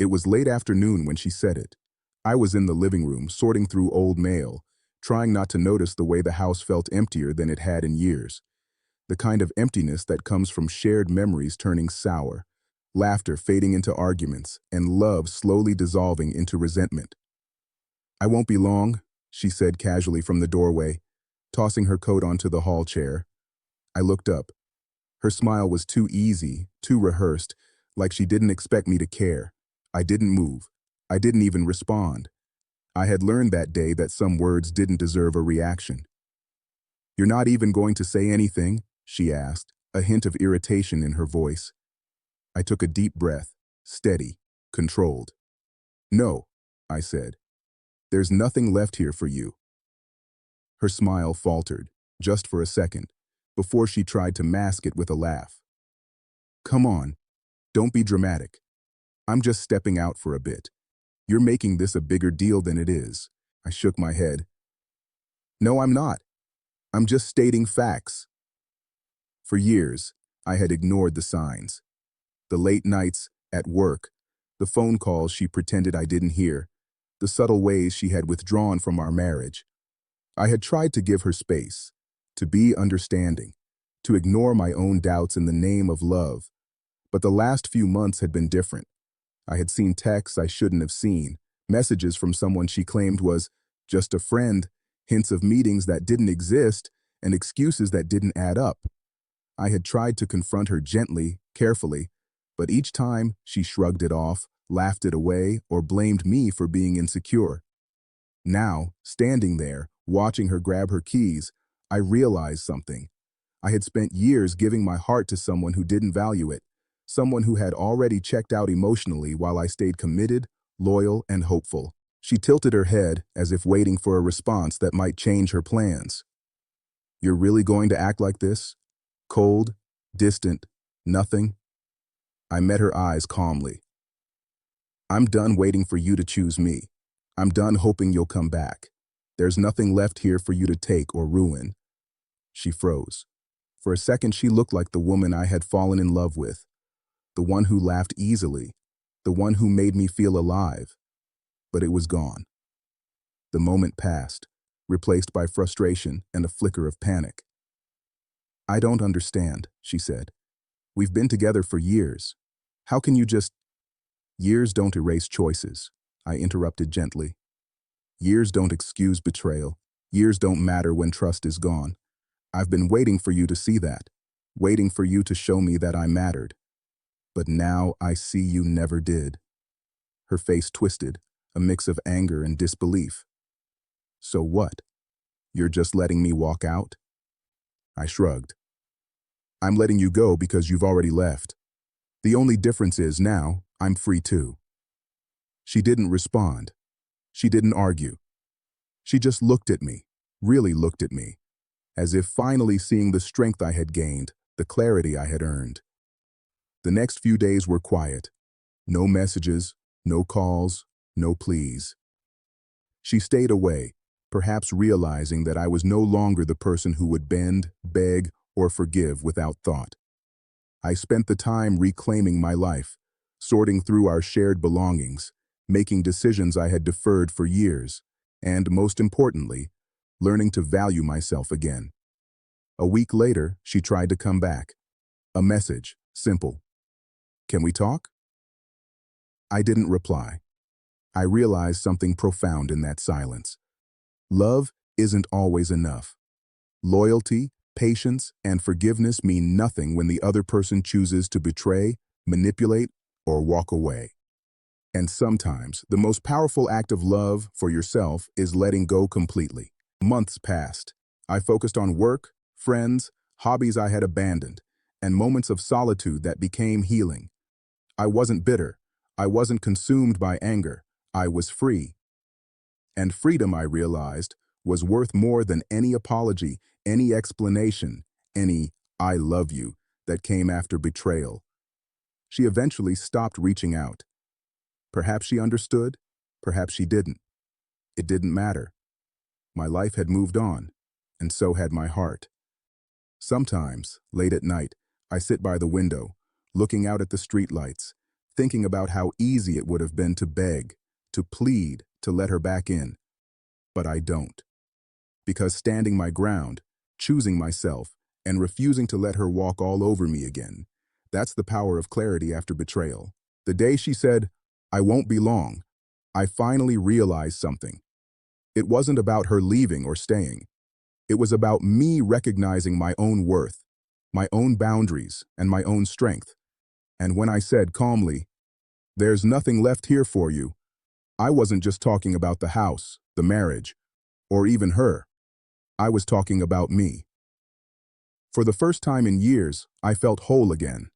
It was late afternoon when she said it. I was in the living room, sorting through old mail, trying not to notice the way the house felt emptier than it had in years. The kind of emptiness that comes from shared memories turning sour, laughter fading into arguments, and love slowly dissolving into resentment. "I won't be long," she said casually from the doorway, tossing her coat onto the hall chair. I looked up. Her smile was too easy, too rehearsed, like she didn't expect me to care. I didn't move. I didn't even respond. I had learned that day that some words didn't deserve a reaction. "You're not even going to say anything?" she asked, a hint of irritation in her voice. I took a deep breath, steady, controlled. "No," I said. "There's nothing left here for you." Her smile faltered, just for a second, before she tried to mask it with a laugh. "Come on, don't be dramatic. I'm just stepping out for a bit. You're making this a bigger deal than it is." I shook my head. "No, I'm not. I'm just stating facts." For years, I had ignored the signs. The late nights, at work, the phone calls she pretended I didn't hear, the subtle ways she had withdrawn from our marriage. I had tried to give her space, to be understanding, to ignore my own doubts in the name of love. But the last few months had been different. I had seen texts I shouldn't have seen, messages from someone she claimed was just a friend, hints of meetings that didn't exist, and excuses that didn't add up. I had tried to confront her gently, carefully, but each time she shrugged it off, laughed it away, or blamed me for being insecure. Now, standing there, watching her grab her keys, I realized something. I had spent years giving my heart to someone who didn't value it, someone who had already checked out emotionally while I stayed committed, loyal, and hopeful. She tilted her head as if waiting for a response that might change her plans. "You're really going to act like this? Cold, distant, nothing?" I met her eyes calmly. "I'm done waiting for you to choose me. I'm done hoping you'll come back. There's nothing left here for you to take or ruin." She froze. For a second, she looked like the woman I had fallen in love with, the one who laughed easily, the one who made me feel alive. But it was gone. The moment passed, replaced by frustration and a flicker of panic. "I don't understand," she said. "We've been together for years. How can you just—" "Years don't erase choices," I interrupted gently. "Years don't excuse betrayal. Years don't matter when trust is gone. I've been waiting for you to see that, waiting for you to show me that I mattered. But now I see you never did." Her face twisted, a mix of anger and disbelief. "So what? You're just letting me walk out?" I shrugged. "I'm letting you go because you've already left. The only difference is now I'm free too." She didn't respond. She didn't argue. She just looked at me, really looked at me, as if finally seeing the strength I had gained, the clarity I had earned. The next few days were quiet. No messages, no calls, no pleas. She stayed away, perhaps realizing that I was no longer the person who would bend, beg, or forgive without thought. I spent the time reclaiming my life, sorting through our shared belongings, making decisions I had deferred for years, and, most importantly, learning to value myself again. A week later, she tried to come back. A message, simple. "Can we talk?" I didn't reply. I realized something profound in that silence. Love isn't always enough. Loyalty, patience, and forgiveness mean nothing when the other person chooses to betray, manipulate, or walk away. And sometimes, the most powerful act of love for yourself is letting go completely. Months passed. I focused on work, friends, hobbies I had abandoned, and moments of solitude that became healing. I wasn't bitter. I wasn't consumed by anger. I was free. And freedom, I realized, was worth more than any apology, any explanation, any "I love you" that came after betrayal. She eventually stopped reaching out. Perhaps she understood, perhaps she didn't. It didn't matter. My life had moved on, and so had my heart. Sometimes, late at night, I sit by the window, looking out at the streetlights, thinking about how easy it would have been to beg, to plead, to let her back in. But I don't. Because standing my ground, choosing myself, and refusing to let her walk all over me again, that's the power of clarity after betrayal. The day she said, "I won't be long," I finally realized something. It wasn't about her leaving or staying. It was about me recognizing my own worth, my own boundaries, and my own strength. And when I said calmly, "There's nothing left here for you," I wasn't just talking about the house, the marriage, or even her. I was talking about me. For the first time in years, I felt whole again.